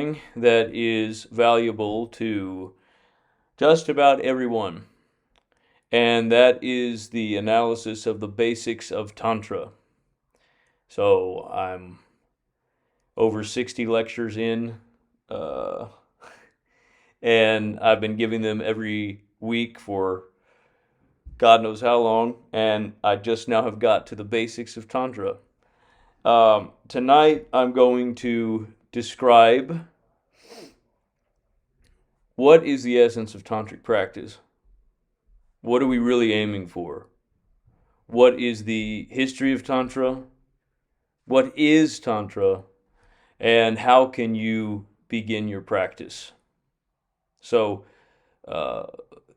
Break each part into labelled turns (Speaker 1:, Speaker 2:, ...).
Speaker 1: something that is valuable to just about everyone, and that is the analysis of the basics of Tantra. So I'm over 60 lectures in, uh, and I've been giving them every week for God knows how long, and I just now have got to the basics of Tantra. Tonight I'm going to describe what is the essence of tantric practice. What are we really aiming for? What is the history of Tantra? What is Tantra? And how can you begin your practice? So,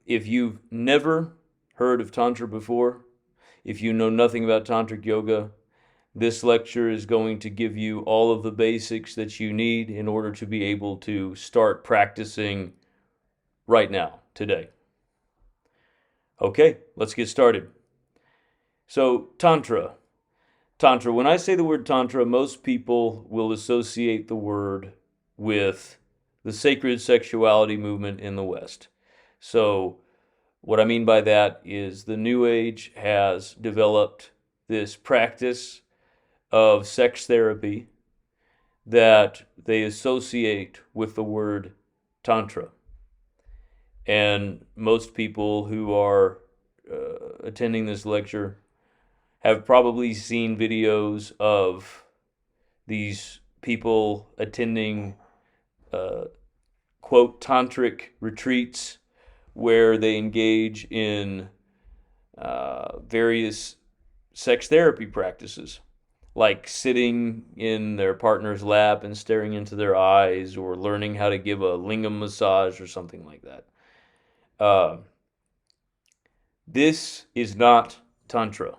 Speaker 1: if you've never heard of Tantra before, if you know nothing about Tantric Yoga, this lecture is going to give you all of the basics that you need in order to be able to start practicing right now, today. Okay, let's get started. So, Tantra. Tantra, when I say the word Tantra, most people will associate the word with the sacred sexuality movement in the West. So, what I mean by that is the New Age has developed this practice of sex therapy that they associate with the word Tantra. And most people who are attending this lecture have probably seen videos of these people attending quote tantric retreats where they engage in various sex therapy practices, like sitting in their partner's lap and staring into their eyes, or learning how to give a lingam massage or something like that. This is not Tantra.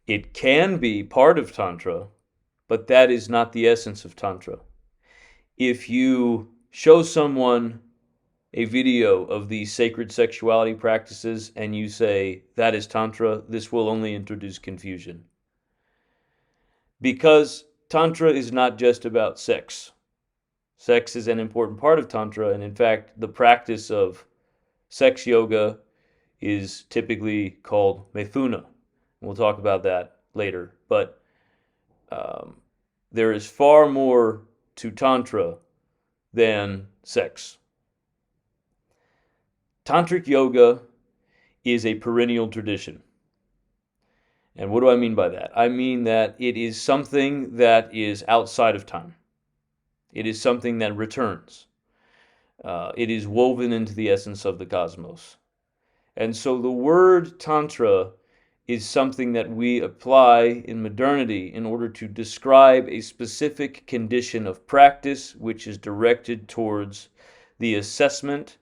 Speaker 1: It can be part of Tantra, but that is not the essence of Tantra. If you show someone a video of these sacred sexuality practices and you say, that is Tantra, this will only introduce confusion. Because Tantra is not just about sex. Sex is an important part of Tantra, and in fact, the practice of sex yoga is typically called methuna. We'll talk about that later, but there is far more to Tantra than sex. Tantric yoga is a perennial tradition. And what do I mean by that? I mean that it is something that is outside of time. It is something that returns. It is woven into the essence of the cosmos. And so the word Tantra is something that we apply in modernity in order to describe a specific condition of practice which is directed towards the assessment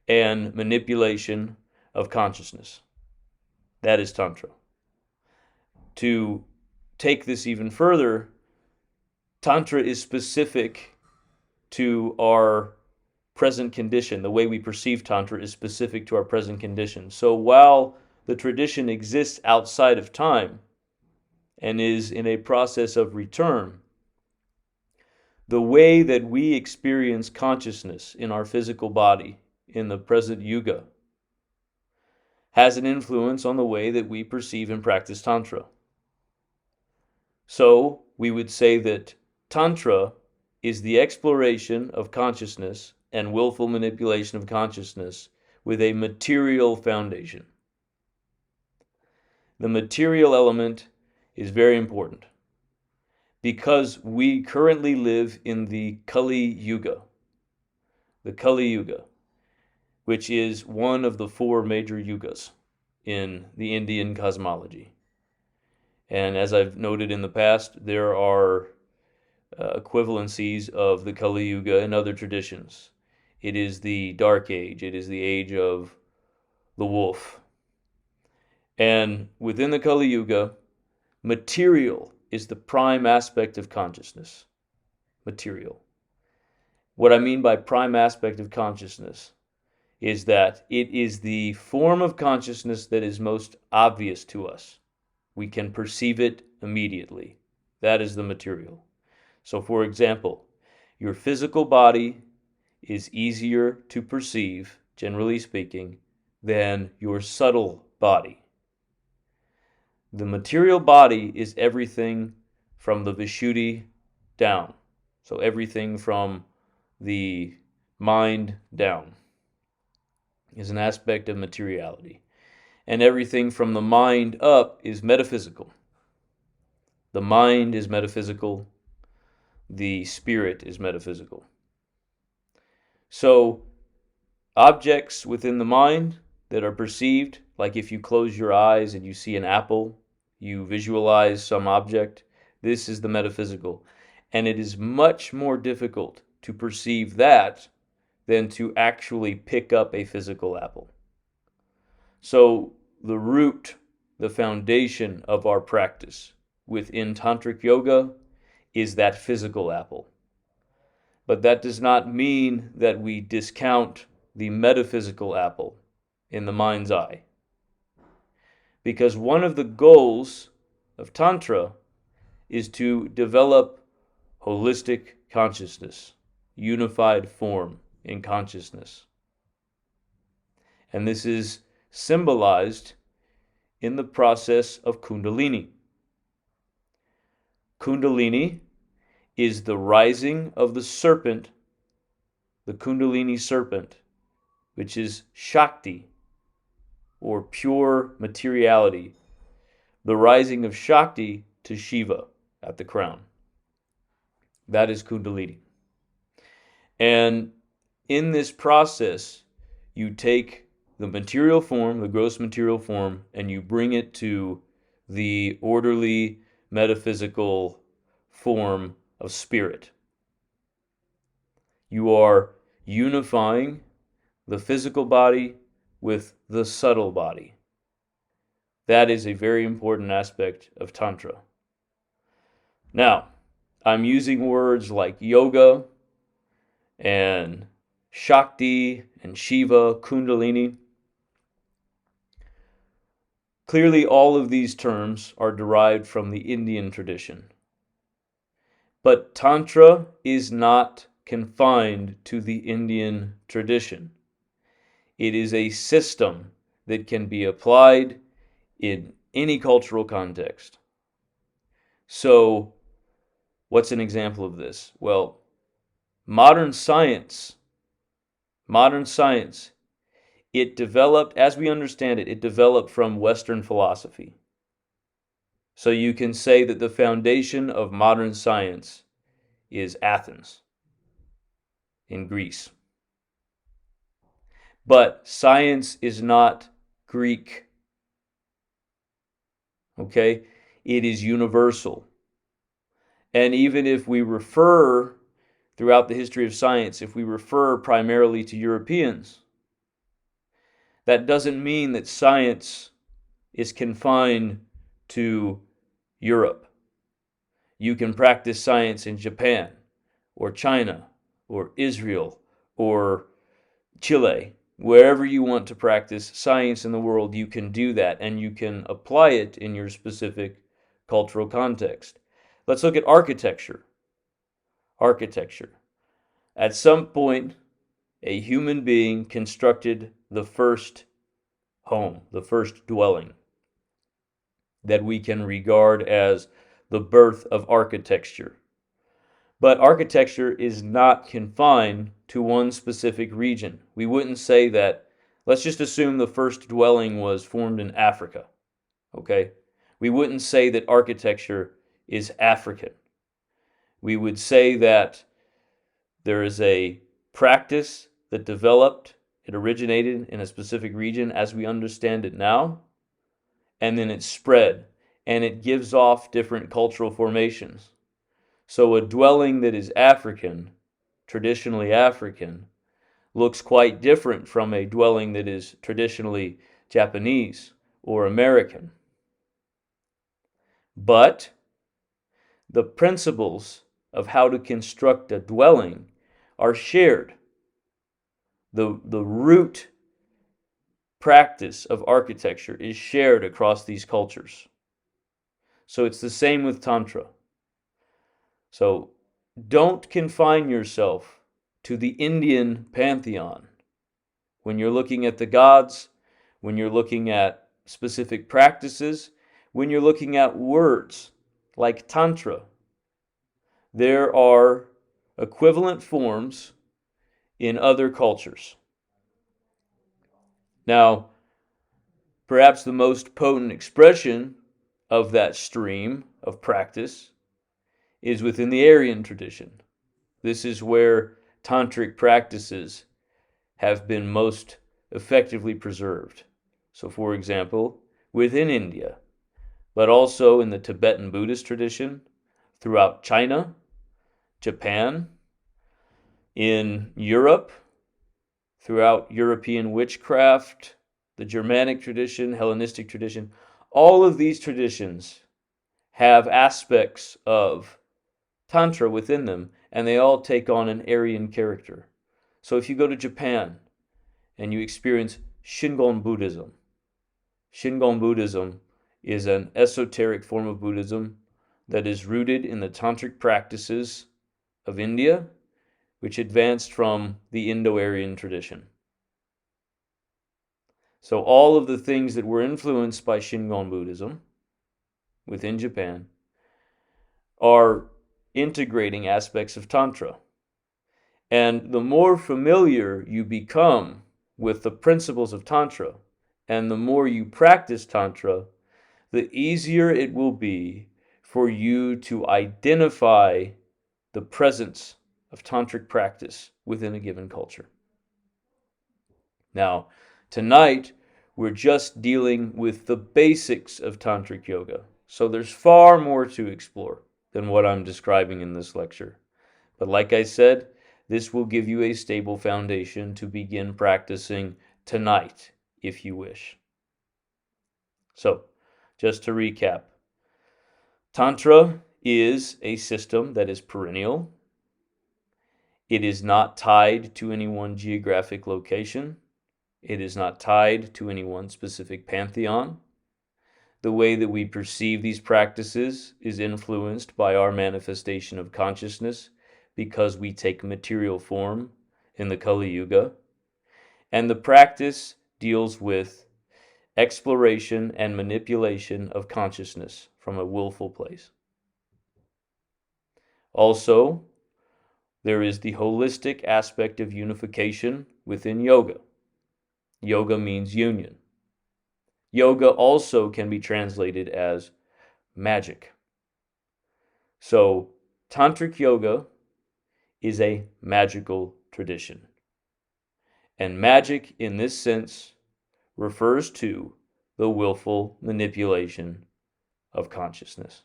Speaker 1: and manipulation of consciousness. That is Tantra. To take this even further, Tantra is specific to our present condition. The way we perceive Tantra is specific to our present condition. So while the tradition exists outside of time and is in a process of return, the way that we experience consciousness in our physical body in the present yuga has an influence on the way that we perceive and practice Tantra. So we would say that Tantra is the exploration of consciousness and willful manipulation of consciousness with a material foundation. The material element is very important because we currently live in the Kali Yuga. The Kali Yuga, which is one of the four major yugas in the Indian cosmology. And as I've noted in the past, there are equivalencies of the Kali Yuga in other traditions. It is the Dark Age. It is the age of the wolf. And within the Kali Yuga, material is the prime aspect of consciousness. Material. What I mean by prime aspect of consciousness is that it is the form of consciousness that is most obvious to us. We can perceive it immediately. That is the material. So for example, your physical body is easier to perceive, generally speaking, than your subtle body. The material body is everything from the Vishuddhi down. So everything from the mind down is an aspect of materiality. And everything from the mind up is metaphysical. The mind is metaphysical. The spirit is metaphysical. So objects within the mind that are perceived, like if you close your eyes and you see an apple, you visualize some object, this is the metaphysical. And it is much more difficult to perceive that than to actually pick up a physical apple. So the root, the foundation of our practice within Tantric Yoga is that physical apple. But that does not mean that we discount the metaphysical apple in the mind's eye. Because one of the goals of Tantra is to develop holistic consciousness, unified form in consciousness. And this is symbolized in the process of Kundalini. Kundalini is the rising of the serpent, the Kundalini serpent, which is Shakti, or pure materiality, the rising of Shakti to Shiva at the crown. That is Kundalini. And in this process, you take the material form, the gross material form, and you bring it to the orderly metaphysical form of spirit. You are unifying the physical body with the subtle body. That is a very important aspect of Tantra. Now, I'm using words like yoga and Shakti and Shiva, Kundalini. Clearly, all of these terms are derived from the Indian tradition. But Tantra is not confined to the Indian tradition. It is a system that can be applied in any cultural context. So, what's an example of this? Well, modern science, it developed, as we understand it, it developed from Western philosophy. So you can say that the foundation of modern science is Athens in Greece. But science is not Greek. Okay? It is universal. And even if we refer, throughout the history of science, if we refer primarily to Europeans, that doesn't mean that science is confined to Europe. You can practice science in Japan, or China, or Israel, or Chile. Wherever you want to practice science in the world, you can do that, and you can apply it in your specific cultural context. Let's look at architecture. Architecture. At some point, a human being constructed the first home, the first dwelling, that we can regard as the birth of architecture. But architecture is not confined to one specific region. We wouldn't say that, let's just assume the first dwelling was formed in Africa, okay? We wouldn't say that architecture is African. We would say that there is a practice that developed, it originated in a specific region as we understand it now, and then it spread, and it gives off different cultural formations. So a dwelling that is African, traditionally African, looks quite different from a dwelling that is traditionally Japanese or American. But the principles of how to construct a dwelling are shared. The root practice of architecture is shared across these cultures. So it's the same with Tantra. So don't confine yourself to the Indian pantheon. When you're looking at the gods, when you're looking at specific practices, when you're looking at words like Tantra, there are equivalent forms in other cultures. Now, perhaps the most potent expression of that stream of practice is within the Aryan tradition. This is where tantric practices have been most effectively preserved. So, for example, within India, but also in the Tibetan Buddhist tradition, throughout China, Japan, in Europe, throughout European witchcraft, the Germanic tradition, Hellenistic tradition, all of these traditions have aspects of Tantra within them, and they all take on an Aryan character. So if you go to Japan and you experience Shingon Buddhism is an esoteric form of Buddhism that is rooted in the tantric practices of India, which advanced from the Indo-Aryan tradition. So all of the things that were influenced by Shingon Buddhism within Japan are integrating aspects of Tantra. And the more familiar you become with the principles of Tantra, and the more you practice Tantra, the easier it will be for you to identify the presence of tantric practice within a given culture. Now, tonight, we're just dealing with the basics of tantric yoga. So there's far more to explore than what I'm describing in this lecture. But like I said, this will give you a stable foundation to begin practicing tonight, if you wish. So, just to recap, Tantra is a system that is perennial. It is not tied to any one geographic location. It is not tied to any one specific pantheon. The way that we perceive these practices is influenced by our manifestation of consciousness because we take material form in the Kali Yuga. And the practice deals with exploration and manipulation of consciousness from a willful place. Also, there is the holistic aspect of unification within yoga. Yoga means union. Yoga also can be translated as magic. So, Tantric Yoga is a magical tradition. And magic, in this sense, refers to the willful manipulation of consciousness.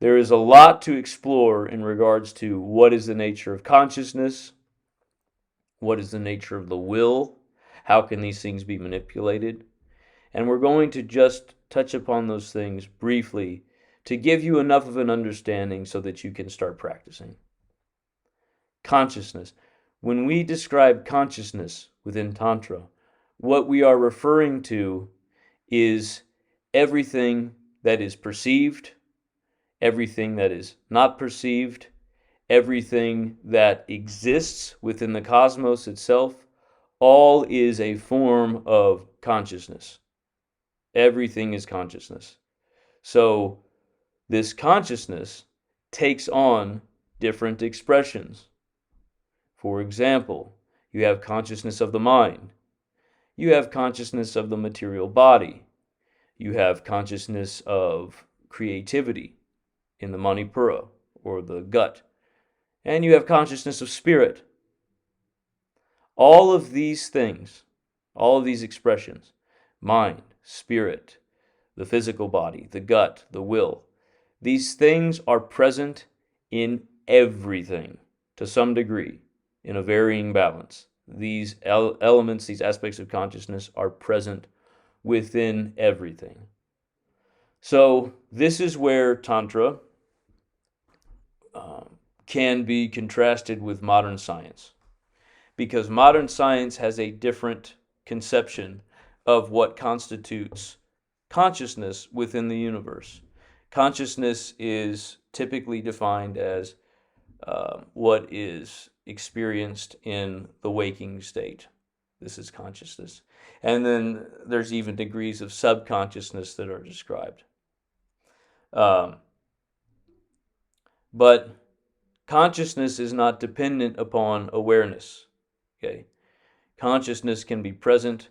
Speaker 1: There is a lot to explore in regards to what is the nature of consciousness, what is the nature of the will, how can these things be manipulated, and we're going to just touch upon those things briefly to give you enough of an understanding so that you can start practicing. Consciousness. When we describe consciousness within Tantra, what we are referring to is everything that is perceived, everything that is not perceived, everything that exists within the cosmos itself, all is a form of consciousness. Everything is consciousness. So this consciousness takes on different expressions. For example, you have consciousness of the mind. You have consciousness of the material body. You have consciousness of creativity in the manipura, or the gut. And you have consciousness of spirit. All of these things, all of these expressions, mind, spirit, the physical body, the gut, the will, these things are present in everything to some degree, in a varying balance. These elements, these aspects of consciousness are present within everything. So this is where Tantra can be contrasted with modern science, because modern science has a different conception of what constitutes consciousness within the universe. Consciousness is typically defined as what is experienced in the waking state. This is consciousness. And then there's even degrees of subconsciousness that are described. Um, but consciousness is not dependent upon awareness. Okay? Consciousness can be present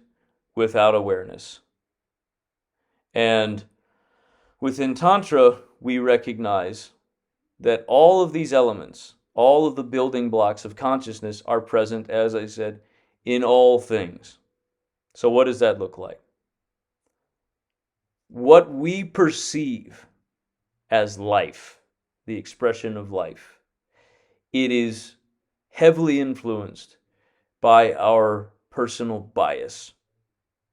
Speaker 1: without awareness. And within Tantra, we recognize that all of these elements, all of the building blocks of consciousness are present, as I said, in all things. So what does that look like? What we perceive as life, the expression of life, it is heavily influenced by our personal bias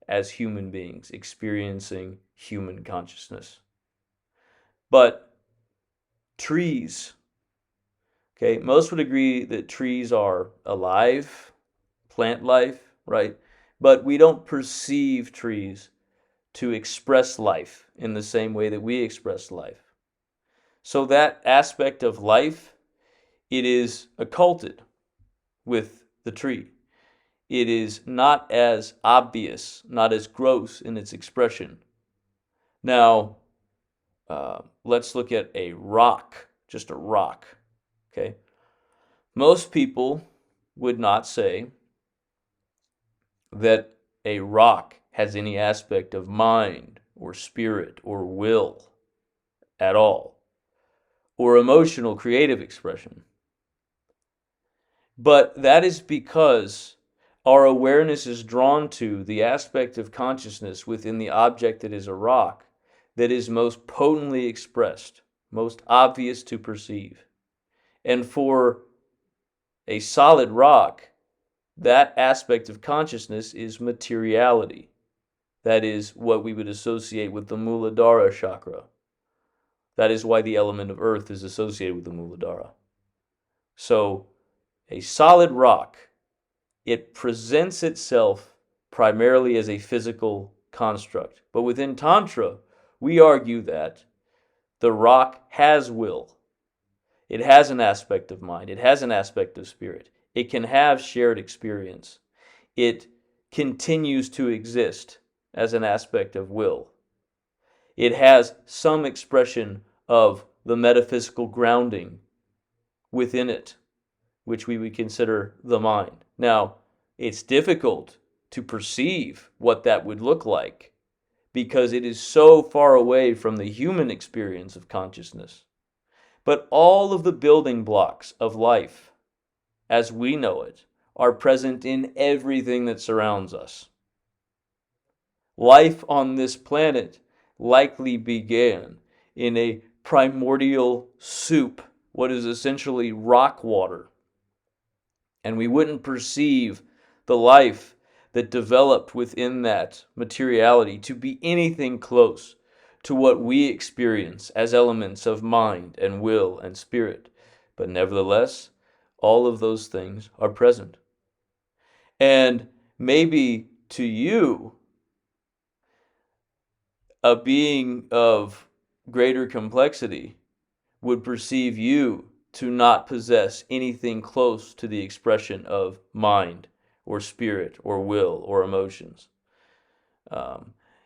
Speaker 1: as human beings experiencing human consciousness. But trees, okay, most would agree that trees are alive, plant life, right? But we don't perceive trees to express life in the same way that we express life. So that aspect of life, it is occulted with the tree. It is not as obvious, not as gross in its expression. Now, let's look at a rock, just a rock, okay? Most people would not say that a rock has any aspect of mind or spirit or will at all, or emotional creative expression. But that is because our awareness is drawn to the aspect of consciousness within the object that is a rock that is most potently expressed, most obvious to perceive. And for a solid rock, that aspect of consciousness is materiality. That is what we would associate with the Muladhara chakra. That is why the element of earth is associated with the Muladhara. So, a solid rock, it presents itself primarily as a physical construct. But within Tantra, we argue that the rock has will. It has an aspect of mind. It has an aspect of spirit. It can have shared experience. It continues to exist as an aspect of will. It has some expression of the metaphysical grounding within it, which we would consider the mind. Now, it's difficult to perceive what that would look like because it is so far away from the human experience of consciousness. But all of the building blocks of life, as we know it, are present in everything that surrounds us. Life on this planet likely began in a primordial soup, what is essentially rock water. And we wouldn't perceive the life that developed within that materiality to be anything close to what we experience as elements of mind and will and spirit. But nevertheless, all of those things are present. And maybe to you, a being of greater complexity would perceive you to not possess anything close to the expression of mind or spirit or will or emotions.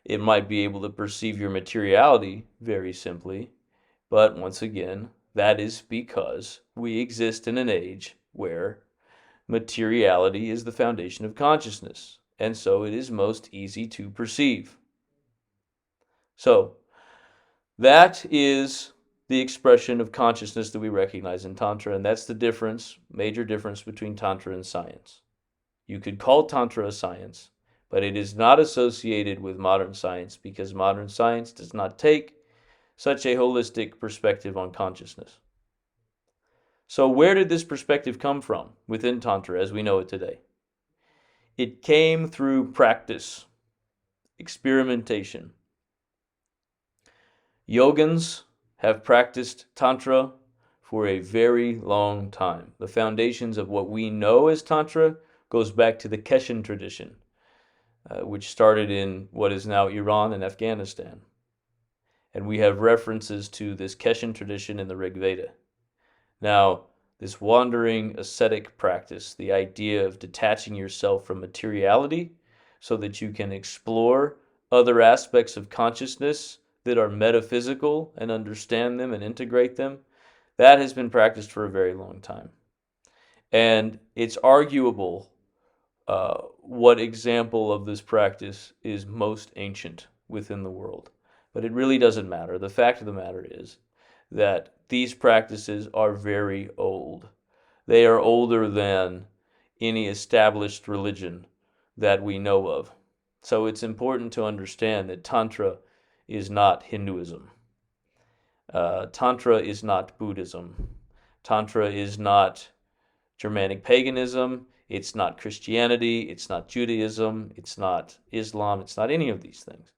Speaker 1: It might be able to perceive your materiality very simply, but once again, that is because we exist in an age where materiality is the foundation of consciousness, and so it is most easy to perceive. So, that is the expression of consciousness that we recognize in Tantra, and that's the difference, major difference between Tantra and science. You could call Tantra a science, but it is not associated with modern science because modern science does not take such a holistic perspective on consciousness. So where did this perspective come from within Tantra as we know it today? It came through practice, experimentation. Yogins have practiced Tantra for a very long time. The foundations of what we know as Tantra goes back to the Keshan tradition, which started in what is now Iran and Afghanistan. And we have references to this Keshan tradition in the Rig Veda. Now, this wandering ascetic practice, the idea of detaching yourself from materiality so that you can explore other aspects of consciousness that are metaphysical and understand them and integrate them, that has been practiced for a very long time. And it's arguable what example of this practice is most ancient within the world. But it really doesn't matter. The fact of the matter is that these practices are very old. They are older than any established religion that we know of. So it's important to understand that Tantra is not Hinduism. Tantra is not Buddhism. Tantra is not Germanic paganism. It's not Christianity. It's not Judaism. It's not Islam. It's not any of these things.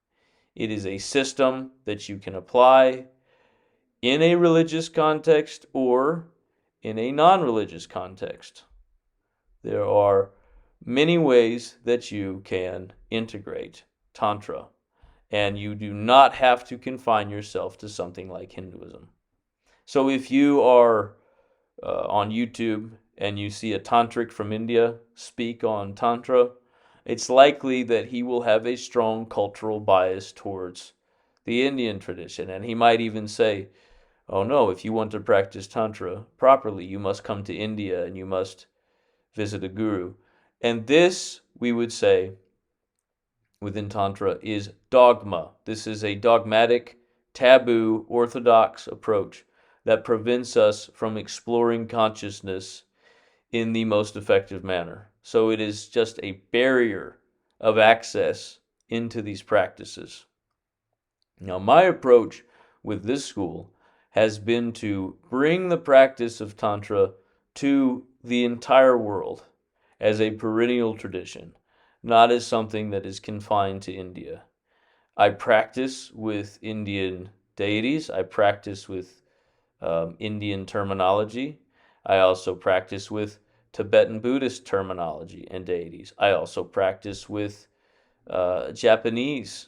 Speaker 1: It is a system that you can apply in a religious context or in a non-religious context. There are many ways that you can integrate Tantra, and you do not have to confine yourself to something like Hinduism. So if you are on YouTube and you see a tantric from India speak on Tantra, it's likely that he will have a strong cultural bias towards the Indian tradition. And he might even say, oh no, if you want to practice Tantra properly, you must come to India and you must visit a guru. And this, we would say, within Tantra, is dogma. This is a dogmatic, taboo, orthodox approach that prevents us from exploring consciousness in the most effective manner. So it is just a barrier of access into these practices. Now, my approach with this school has been to bring the practice of Tantra to the entire world as a perennial tradition, not as something that is confined to India. I practice with Indian deities. I practice with Indian terminology. I also practice with Tibetan Buddhist terminology and deities. I also practice with Japanese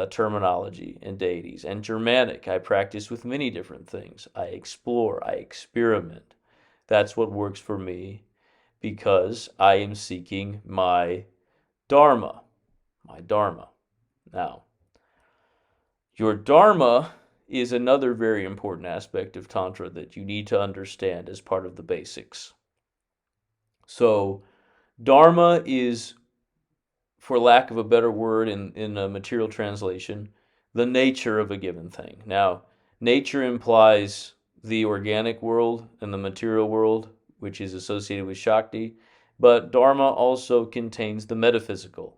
Speaker 1: terminology and deities, and Germanic. I practice with many different things. I explore, I experiment. That's what works for me because I am seeking my Dharma. My Dharma. Now, your Dharma is another very important aspect of Tantra that you need to understand as part of the basics. So, Dharma is, for lack of a better word in a material translation, the nature of a given thing. Now, nature implies the organic world and the material world, which is associated with Shakti, but Dharma also contains the metaphysical.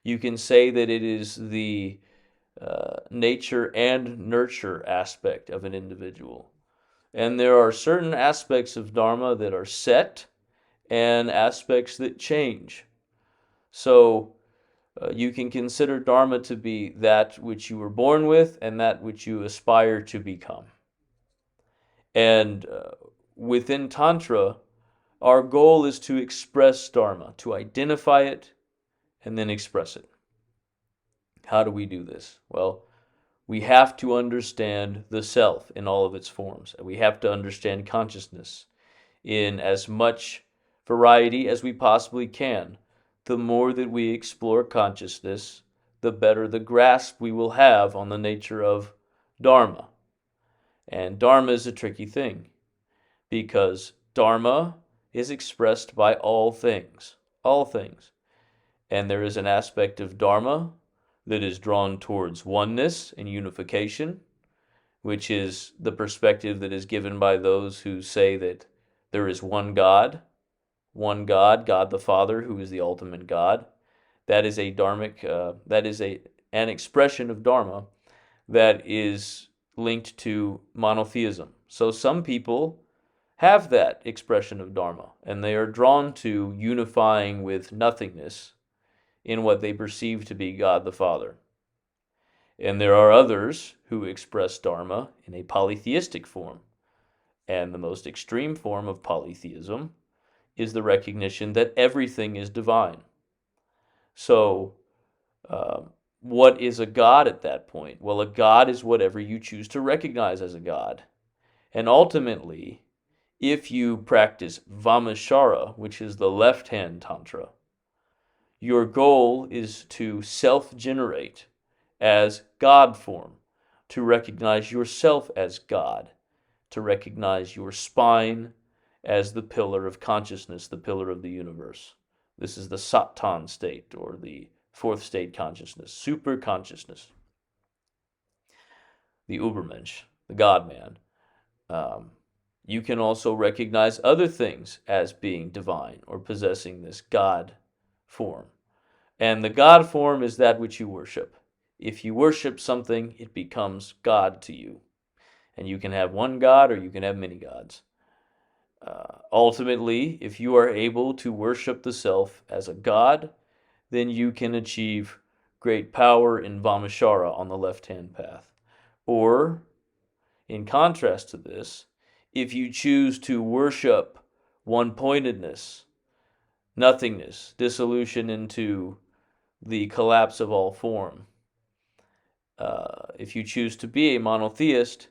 Speaker 1: You can say that it is the nature and nurture aspect of an individual. And there are certain aspects of Dharma that are set and aspects that change. So you can consider Dharma to be that which you were born with and that which you aspire to become. And within Tantra, our goal is to express Dharma, to identify it and then express it. How do we do this? Well, we have to understand the self in all of its forms. We have to understand consciousness in as much variety as we possibly can. The more that we explore consciousness, the better the grasp we will have on the nature of Dharma. And Dharma is a tricky thing because Dharma is expressed by all things. All things. And there is an aspect of Dharma that is drawn towards oneness and unification, which is the perspective that is given by those who say that there is one God, God the Father, who is the ultimate God. That is a dharmic, an expression of Dharma that is linked to monotheism. So some people have that expression of Dharma, and they are drawn to unifying with nothingness in what they perceive to be God the Father. And there are others who express Dharma in a polytheistic form. And the most extreme form of polytheism is the recognition that everything is divine. So, what is a God at that point? Well, a God is whatever you choose to recognize as a God. And ultimately, If you practice Vamashara, which is the left-hand Tantra, your goal is to self-generate as God form, to recognize yourself as God, to recognize your spine as the pillar of consciousness, the pillar of the universe. This is the Satan state, or the fourth state consciousness, super consciousness, the Ubermensch, the God man. You can also recognize other things as being divine or possessing this God form. And the God form is that which you worship. If you worship something, it becomes God to you. And you can have one God or you can have many gods. Ultimately, if you are able to worship the self as a God, then you can achieve great power in Vamashara on the left-hand path. Or, in contrast to this, if you choose to worship one-pointedness, nothingness, dissolution into the collapse of all form, if you choose to be a monotheist,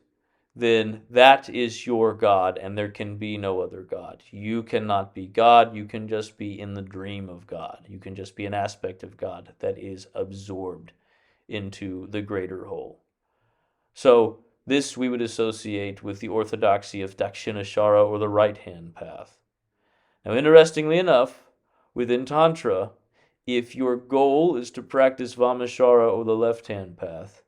Speaker 1: then that is your God, and there can be no other God. You cannot be God. You can just be in the dream of God. You can just be an aspect of God that is absorbed into the greater whole. So this we would associate with the orthodoxy of Dakshinashara, or the right-hand path. Now, interestingly enough, within Tantra, if your goal is to practice Vamashara, or the left-hand path,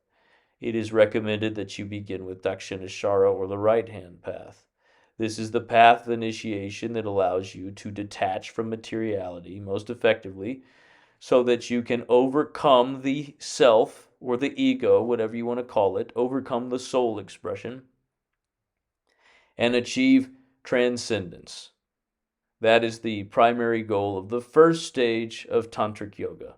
Speaker 1: it is recommended that you begin with Dakshinashara, or the right-hand path. This is the path of initiation that allows you to detach from materiality most effectively, so that you can overcome the self, or the ego, whatever you want to call it, overcome the soul expression, and achieve transcendence. That is the primary goal of the first stage of Tantric Yoga,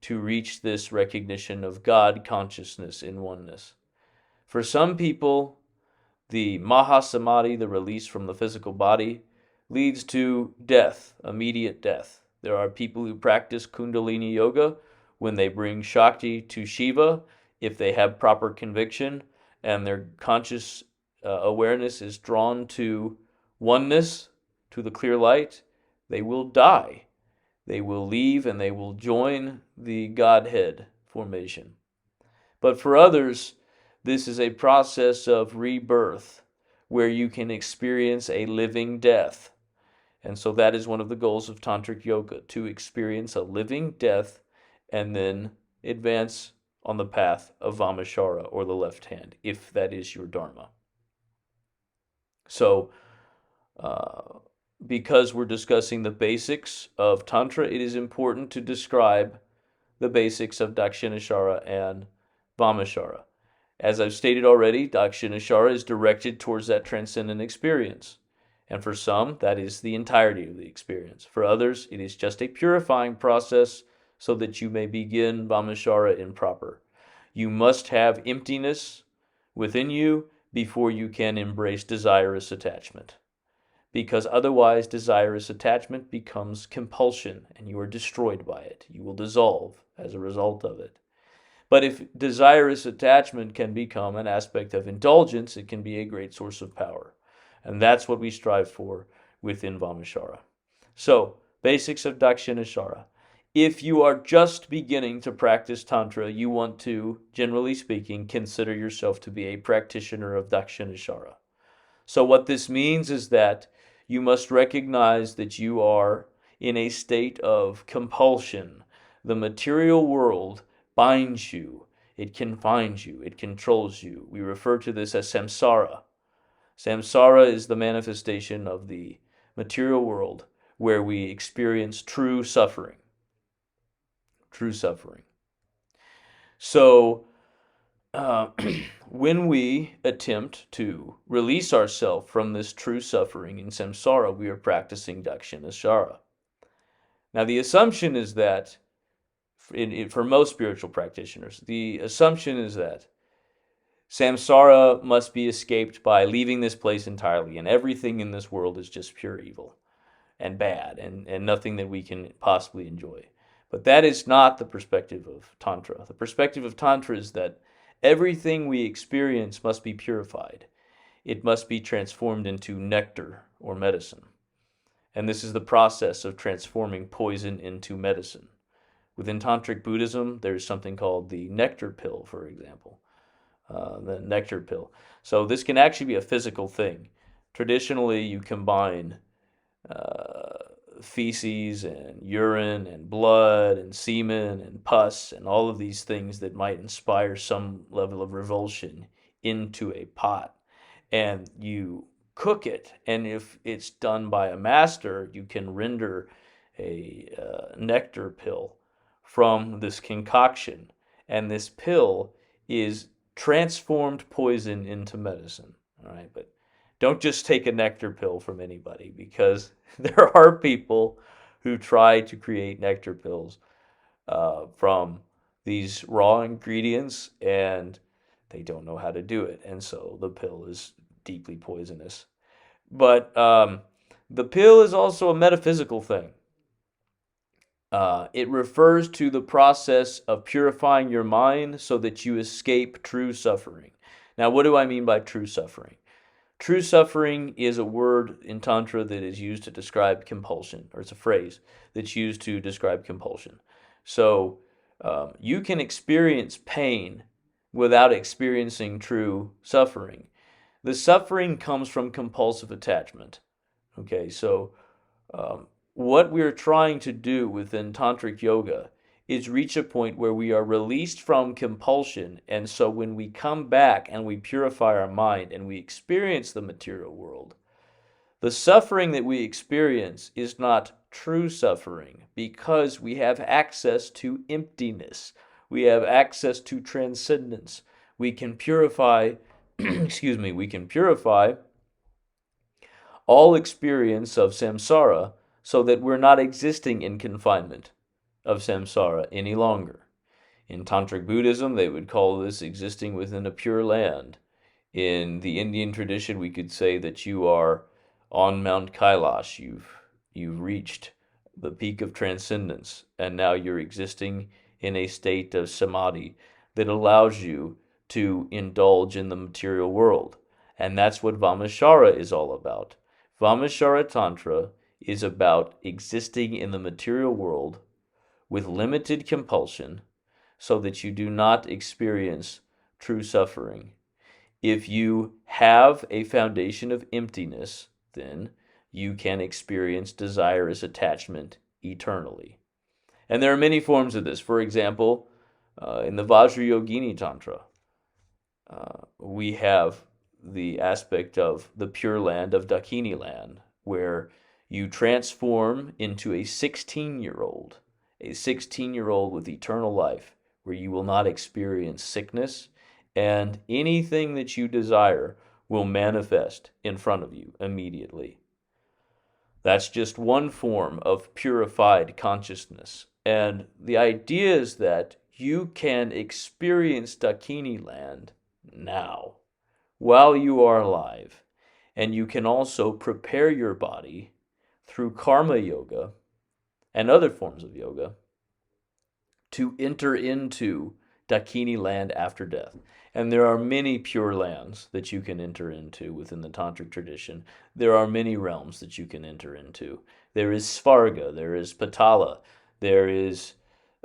Speaker 1: to reach this recognition of God consciousness in oneness. For some people, the Mahasamadhi, the release from the physical body, leads to death, immediate death. There are people who practice Kundalini Yoga when they bring Shakti to Shiva, if they have proper conviction and their conscious awareness is drawn to oneness, to the clear light, they will die. They will leave and they will join the Godhead formation. But for others, this is a process of rebirth where you can experience a living death. And so that is one of the goals of Tantric Yoga, to experience a living death and then advance on the path of Vamashara, or the left hand, if that is your Dharma. So, because we're discussing the basics of Tantra, it is important to describe the basics of Dakshinashara and Vamashara. As I've stated already, Dakshinashara is directed towards that transcendent experience. And for some, that is the entirety of the experience. For others, it is just a purifying process so that you may begin Vamashara in proper. You must have emptiness within you before you can embrace desirous attachment. Because otherwise, desirous attachment becomes compulsion and you are destroyed by it. You will dissolve as a result of it. But if desirous attachment can become an aspect of indulgence, it can be a great source of power. And that's what we strive for within Vamashara. So, basics of Dakshinashara. If you are just beginning to practice Tantra, you want to, generally speaking, consider yourself to be a practitioner of Dakshinashara. So what this means is that you must recognize that you are in a state of compulsion. The material world binds you, it confines you, it controls you. We refer to this as samsara. Samsara is the manifestation of the material world where we experience true suffering. True suffering. So, when we attempt to release ourselves from this true suffering in samsara, we are practicing Dakshinashara. Now, the assumption is that, for most spiritual practitioners, the assumption is that samsara must be escaped by leaving this place entirely, and everything in this world is just pure evil and bad, and nothing that we can possibly enjoy. But that is not the perspective of Tantra. The perspective of Tantra is that everything we experience must be purified. it must be transformed into nectar or medicine. And this is the process of transforming poison into medicine. Within Tantric Buddhism, there's something called the nectar pill, for example. The nectar pill. So this can actually be a physical thing. Traditionally, you combine uh, feces and urine and blood and semen and pus and all of these things that might inspire some level of revulsion into a pot. And you cook it. And if it's done by a master, you can render a nectar pill from this concoction. And this pill is transformed poison into medicine. All right, but don't just take a nectar pill from anybody, because there are people who try to create nectar pills from these raw ingredients, and they don't know how to do it. And so the pill is deeply poisonous. But the pill is also a metaphysical thing. It refers to the process of purifying your mind so that you escape true suffering. Now, what do I mean by true suffering? True suffering is a word in Tantra that is used to describe compulsion, or it's a phrase that's used to describe compulsion. So you can experience pain without experiencing true suffering. The suffering comes from compulsive attachment. Okay, so um, what we're trying to do within Tantric Yoga is reach a point where we are released from compulsion. And so when we come back and we purify our mind and we experience the material world, the suffering that we experience is not true suffering, because we have access to emptiness. We have access to transcendence. We can purify, excuse me, we can purify all experience of samsara so that we're not existing in confinement of samsara any longer. In Tantric Buddhism, they would call this existing within a pure land. In the Indian tradition, we could say that you are on Mount Kailash. You've reached the peak of transcendence, and now you're existing in a state of samadhi that allows you to indulge in the material world. And that's what Vamashara is all about. Vamashara Tantra is about existing in the material world with limited compulsion so that you do not experience true suffering. If you have a foundation of emptiness, then you can experience desirous attachment eternally. And there are many forms of this. For example, in the Vajrayogini Tantra, we have the aspect of the pure land of Dakini land, where you transform into a 16-year-old, a 16-year-old with eternal life, where you will not experience sickness, and anything that you desire will manifest in front of you immediately. That's just one form of purified consciousness. And the idea is that you can experience Dakini land now, while you are alive. And you can also prepare your body through karma yoga and other forms of yoga to enter into Dakini land after death. And there are many pure lands that you can enter into within the Tantric tradition. There are many realms that you can enter into. There is Svarga, there is Patala, there is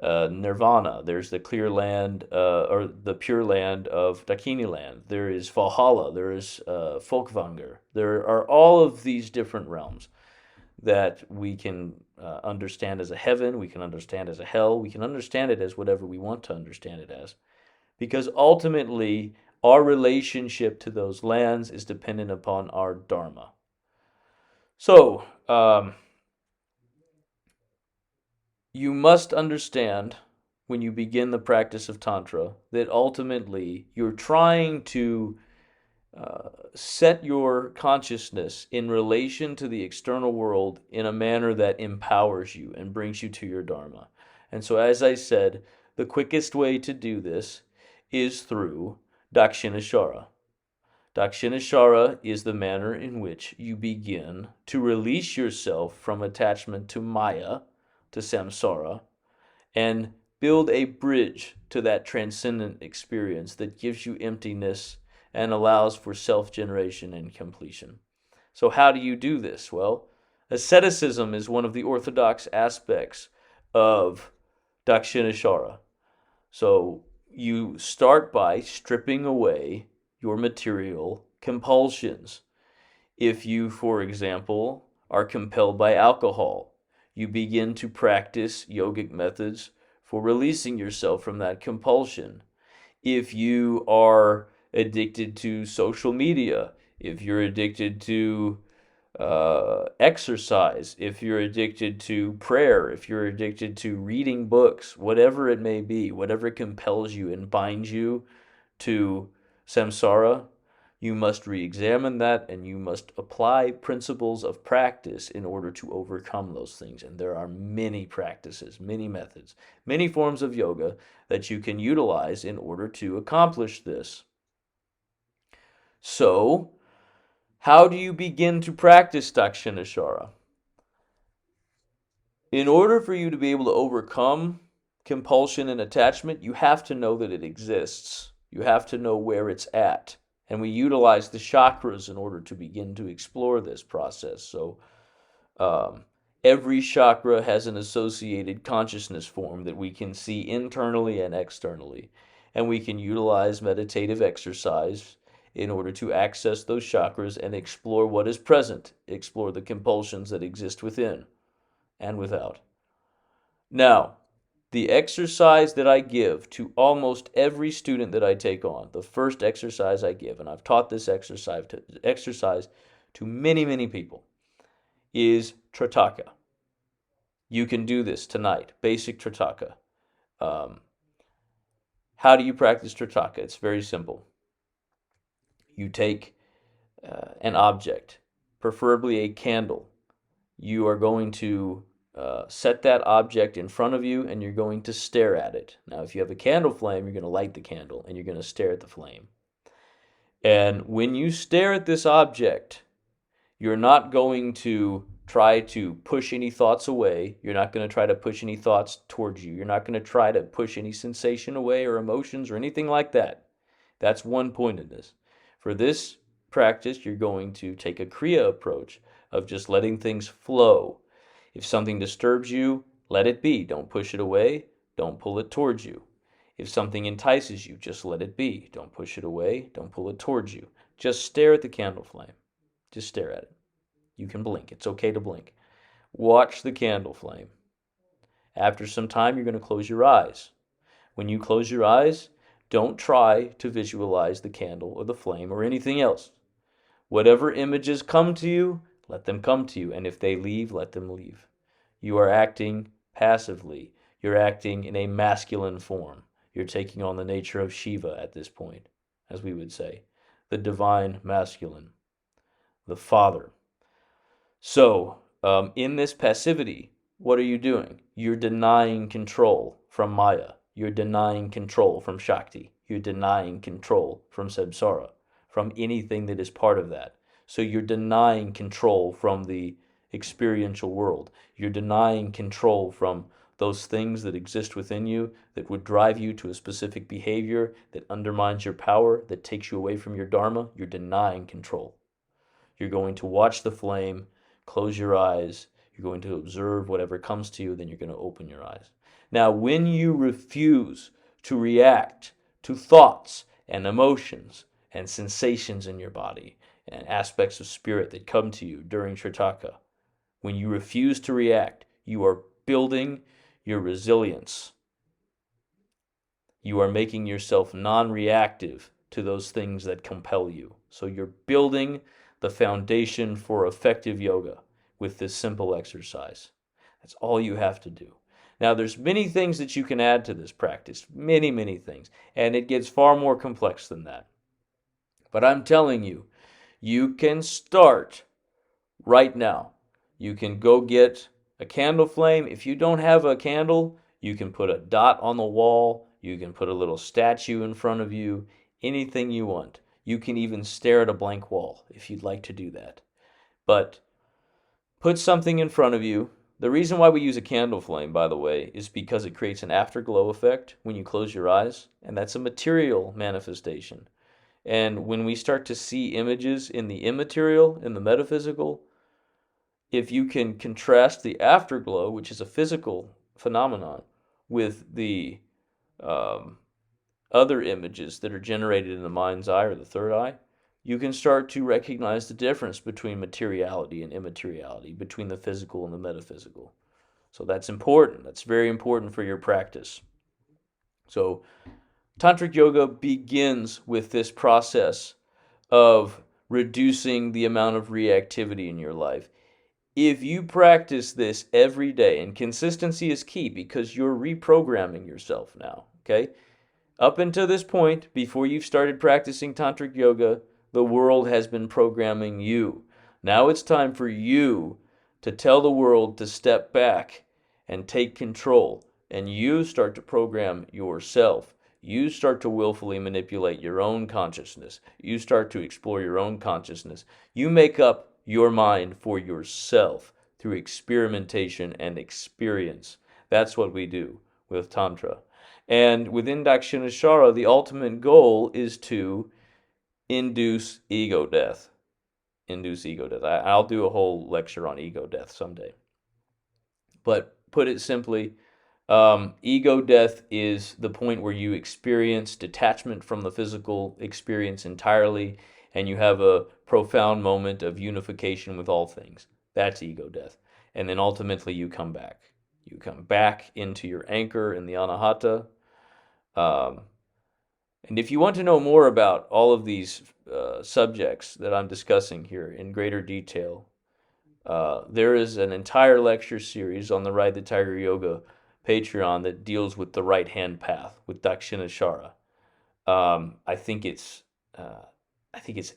Speaker 1: Nirvana, there's the clear land, or the pure land of Dakini land. There is Valhalla, there is Folkvanger. There are all of these different realms that we can understand as a heaven, we can understand as a hell, we can understand it as whatever we want to understand it as. Because ultimately, our relationship to those lands is dependent upon our dharma. So, you must understand when you begin the practice of Tantra that ultimately you're trying to set your consciousness in relation to the external world in a manner that empowers you and brings you to your Dharma. And so, as I said, the quickest way to do this is through Dakshinashara. Dakshinashara is the manner in which you begin to release yourself from attachment to Maya, to samsara, and build a bridge to that transcendent experience that gives you emptiness and allows for self-generation and completion. So how do you do this? Well, asceticism is one of the orthodox aspects of Dakshinashara. So you start by stripping away your material compulsions. If you, for example, are compelled by alcohol, you begin to practice yogic methods for releasing yourself from that compulsion. If you are addicted to social media, if you're addicted to exercise, if you're addicted to prayer, if you're addicted to reading books, whatever it may be, whatever compels you and binds you to samsara, you must re-examine that and you must apply principles of practice in order to overcome those things. And there are many practices, many methods, many forms of yoga that you can utilize in order to accomplish this. So, how do you begin to practice Dakshinashara? In order for you to be able to overcome compulsion and attachment, you have to know that it exists. You have to know where it's at. And we utilize the chakras in order to begin to explore this process. So every chakra has an associated consciousness form that we can see internally and externally. And we can utilize meditative exercise in order to access those chakras and explore what is present, explore the compulsions that exist within and without. Now, the exercise that I give to almost every student that I take on, the first exercise I give, and I've taught this exercise to many, many people, is Trataka. You can do this tonight, basic Trataka. How do you practice Trataka? It's very simple. You take an object, preferably a candle. You are going to set that object in front of you and you're going to stare at it. Now, if you have a candle flame, you're going to light the candle and you're going to stare at the flame. And when you stare at this object, you're not going to try to push any thoughts away. You're not going to try to push any thoughts towards you. You're not going to try to push any sensation away or emotions or anything like that. That's one pointedness. For this practice, you're going to take a Kriya approach of just letting things flow. If something disturbs you, let it be. Don't push it away. Don't pull it towards you. If something entices you, just let it be. Don't push it away. Don't pull it towards you. Just stare at the candle flame. Just stare at it. You can blink. It's okay to blink. Watch the candle flame. After some time, you're going to close your eyes. When you close your eyes, don't try to visualize the candle or the flame or anything else. Whatever images come to you, let them come to you. And if they leave, let them leave. You are acting passively. You're acting in a masculine form. You're taking on the nature of Shiva at this point, as we would say. The divine masculine. The Father. So, in this passivity, what are you doing? You're denying control from Maya. You're denying control from Shakti. You're denying control from Samsara, from anything that is part of that. So you're denying control from the experiential world. You're denying control from those things that exist within you that would drive you to a specific behavior that undermines your power, that takes you away from your dharma. You're denying control. You're going to watch the flame, close your eyes, you're going to observe whatever comes to you, then you're going to open your eyes. Now, when you refuse to react to thoughts and emotions and sensations in your body and aspects of spirit that come to you during Tritaka, when you refuse to react, you are building your resilience. You are making yourself non-reactive to those things that compel you. So you're building the foundation for effective yoga with this simple exercise. That's all you have to do. Now, there's many things that you can add to this practice, many, many things, and it gets far more complex than that. But I'm telling you, you can start right now. You can go get a candle flame. If you don't have a candle, you can put a dot on the wall. You can put a little statue in front of you, anything you want. You can even stare at a blank wall if you'd like to do that. But put something in front of you. The reason why we use a candle flame, by the way, is because it creates an afterglow effect when you close your eyes, and that's a material manifestation. And when we start to see images in the immaterial, in the metaphysical, if you can contrast the afterglow, which is a physical phenomenon, with the um, other images that are generated in the mind's eye or the third eye, you can start to recognize the difference between materiality and immateriality, between the physical and the metaphysical. So that's important. That's very important for your practice. So Tantric yoga begins with this process of reducing the amount of reactivity in your life. If you practice this every day, and consistency is key because you're reprogramming yourself now, okay? Up until this point, before you've started practicing Tantric yoga, the world has been programming you. Now it's time for you to tell the world to step back and take control, and you start to program yourself. You start to willfully manipulate your own consciousness. You start to explore your own consciousness. You make up your mind for yourself through experimentation and experience. That's what we do with Tantra. And within Dakshinashara, the ultimate goal is to induce ego death. Induce ego death. I'll do a whole lecture on ego death someday. But put it simply, ego death is the point where you experience detachment from the physical experience entirely, and you have a profound moment of unification with all things. That's ego death. And then ultimately you come back. You come back into your anchor in the anahata. Um, and if you want to know more about all of these subjects that I'm discussing here in greater detail, there is an entire lecture series on the Ride the Tiger Yoga Patreon that deals with the right hand path with Dakshinashara. I think it's uh,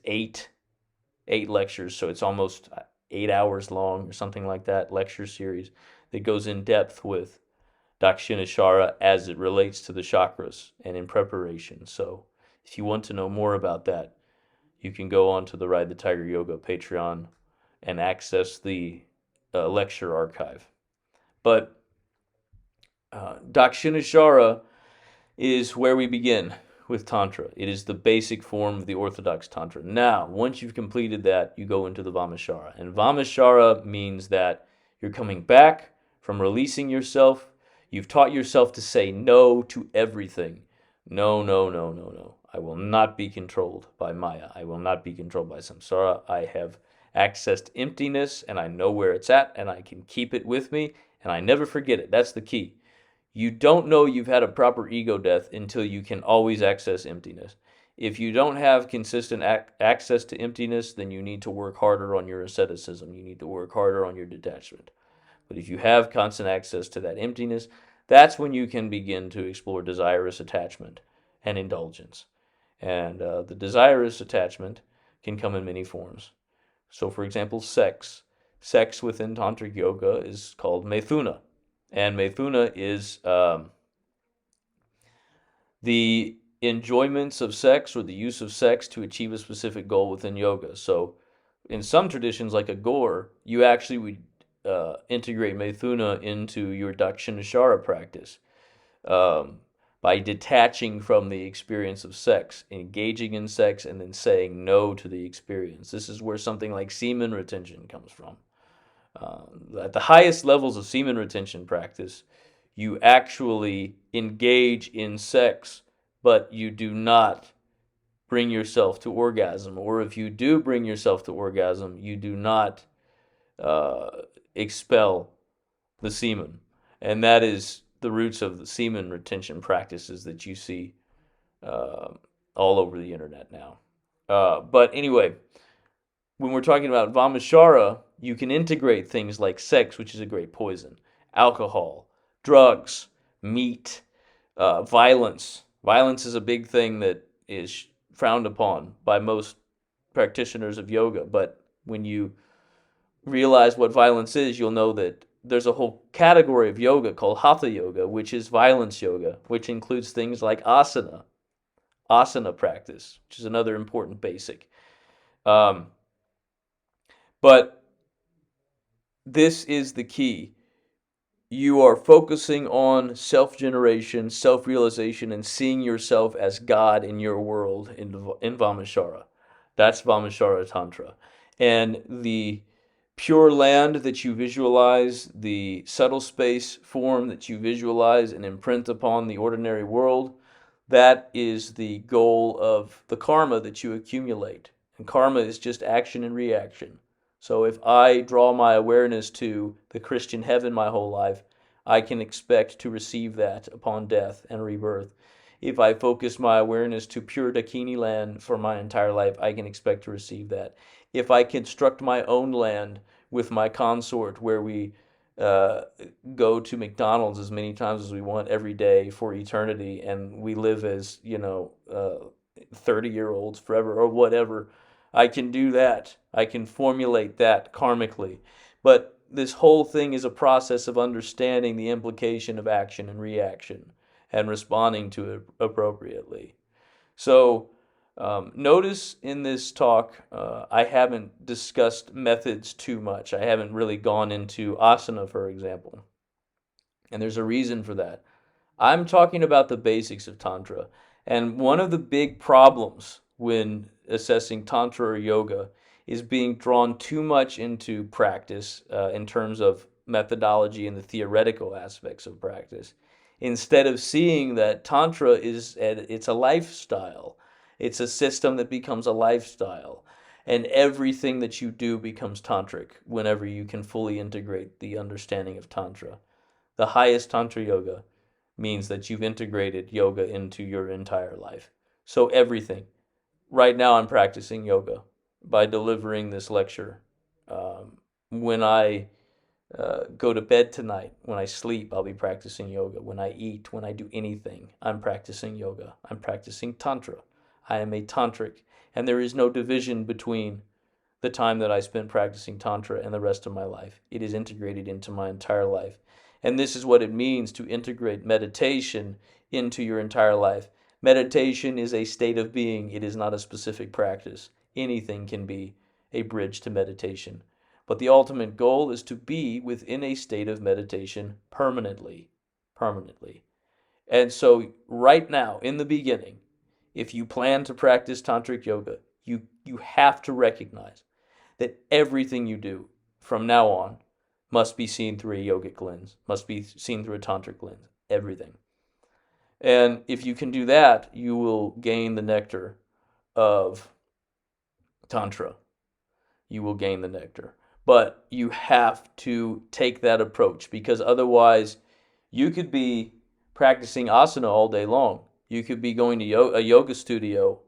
Speaker 1: eight lectures, so it's almost 8 hours long or something like that. Lecture series that goes in depth with Dakshinashara as it relates to the chakras and in preparation. So if you want to know more about that, you can go on to the Ride the Tiger Yoga Patreon and access the lecture archive. But Dakshinashara is where we begin with Tantra. It is the basic form of the Orthodox Tantra. Now, once you've completed that, you go into the Vamashara. And Vamashara means that you're coming back from releasing yourself. You've taught yourself to say no to everything. No, no, no, no, no. I will not be controlled by Maya. I will not be controlled by samsara. I have accessed emptiness and I know where it's at and I can keep it with me and I never forget it. That's the key. You don't know you've had a proper ego death until you can always access emptiness. If you don't have consistent access to emptiness, then you need to work harder on your asceticism. You need to work harder on your detachment. But if you have constant access to that emptiness, that's when you can begin to explore desirous attachment and indulgence. And the desirous attachment can come in many forms. So, for example, sex. Sex within Tantric Yoga is called Methuna. And Methuna is the enjoyments of sex or the use of sex to achieve a specific goal within yoga. So, in some traditions, like a gore, you actually would integrate Methuna into your Dakshinashara practice by detaching from the experience of sex, engaging in sex, and then saying no to the experience. This is where something like semen retention comes from. At the highest levels of semen retention practice, you actually engage in sex, but you do not bring yourself to orgasm. Or if you do bring yourself to orgasm, you do not uh, expel the semen. And that is the roots of the semen retention practices that you see uh, all over the internet now. But anyway, when we're talking about Vamashara, you can integrate things like sex, which is a great poison, alcohol, drugs, meat, violence. Violence is a big thing that is frowned upon by most practitioners of yoga. But when you realize what violence is, you'll know that there's a whole category of yoga called Hatha Yoga, which is violence yoga, which includes things like asana practice, which is another important basic. Um, but this is the key. you are focusing on self-generation, self-realization, and seeing yourself as God in your world in Vamashara. That's Vamashara Tantra. And the pure land that you visualize, the subtle space form that you visualize and imprint upon the ordinary world, that is the goal of the karma that you accumulate. And karma is just action and reaction. So if I draw my awareness to the Christian heaven my whole life, I can expect to receive that upon death and rebirth. If I focus my awareness to pure Dakini land for my entire life, I can expect to receive that. If I construct my own land with my consort where we uh, go to McDonald's as many times as we want every day for eternity, and we live as 30-year-olds forever or whatever, I can do that. I can formulate that karmically. But this whole thing is a process of understanding the implication of action and reaction and responding to it appropriately. So, notice in this talk, I haven't discussed methods too much. I haven't really gone into asana, for example. And there's a reason for that. I'm talking about the basics of Tantra. And one of the big problems when assessing Tantra or yoga is being drawn too much into practice in terms of methodology and the theoretical aspects of practice, instead of seeing that Tantra it's a lifestyle. It's a system that becomes a lifestyle. And everything that you do becomes tantric whenever you can fully integrate the understanding of Tantra. The highest Tantra yoga means that you've integrated yoga into your entire life. So everything. Right now, I'm practicing yoga by delivering this lecture. When I go to bed tonight, when I sleep, I'll be practicing yoga. When I eat, when I do anything, I'm practicing yoga. I'm practicing Tantra. I am a tantric, and there is no division between the time that I spend practicing Tantra and the rest of my life. It is integrated into my entire life. And this is what it means to integrate meditation into your entire life. Meditation is a state of being, it is not a specific practice. Anything can be a bridge to meditation. But the ultimate goal is to be within a state of meditation permanently. Permanently. And so, right now, in the beginning, if you plan to practice tantric yoga, you have to recognize that everything you do from now on must be seen through a yogic lens, must be seen through a tantric lens, everything. And if you can do that, you will gain the nectar of Tantra. You will gain the nectar. But you have to take that approach because otherwise, you could be practicing asana all day long. You could be going to a yoga studio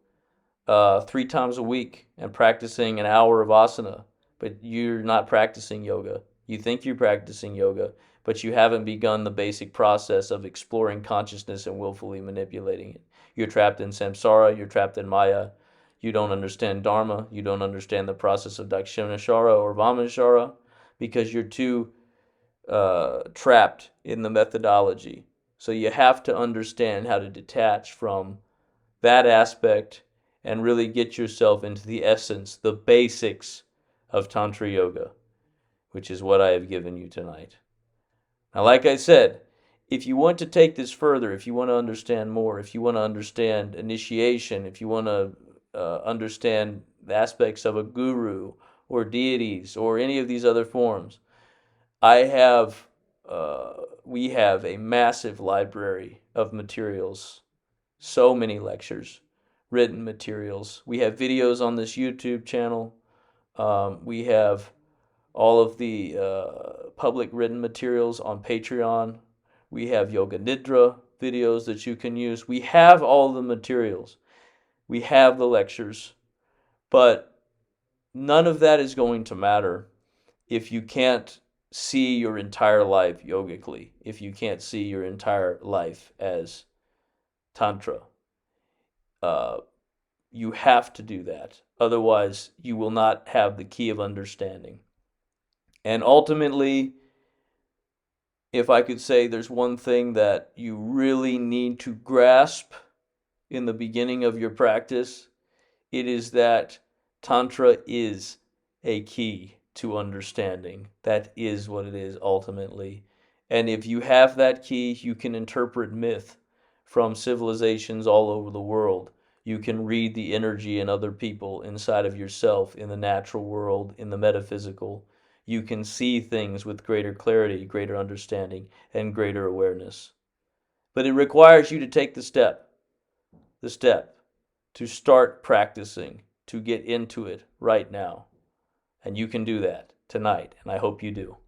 Speaker 1: 3 times a week and practicing an hour of asana, but you're not practicing yoga. You think you're practicing yoga, but you haven't begun the basic process of exploring consciousness and willfully manipulating it. You're trapped in samsara, you're trapped in maya. You don't understand dharma, you don't understand the process of dakshinashara or vamashara because you're too trapped in the methodology. So you have to understand how to detach from that aspect and really get yourself into the essence, the basics of Tantra Yoga, which is what I have given you tonight. Now, like I said, if you want to take this further, if you want to understand more, if you want to understand initiation, if you want to understand the aspects of a guru or deities or any of these other forms, I have, we have a massive library of materials, so many lectures, written materials. We have videos on this YouTube channel. We have all of the public written materials on Patreon. We have Yoga Nidra videos that you can use. We have all the materials. We have the lectures. But none of that is going to matter if you can't see your entire life yogically, if you can't see your entire life as Tantra. Uh, you have to do that. Otherwise, you will not have the key of understanding. And ultimately, if I could say there's one thing that you really need to grasp in the beginning of your practice, it is that Tantra is a key to understanding. That is what it is ultimately. And if you have that key, you can interpret myth from civilizations all over the world. You can read the energy in other people, inside of yourself, in the natural world, in the metaphysical. You can see things with greater clarity, greater understanding, and greater awareness. But it requires you to take the step to start practicing, to get into it right now. And you can do that tonight, and I hope you do.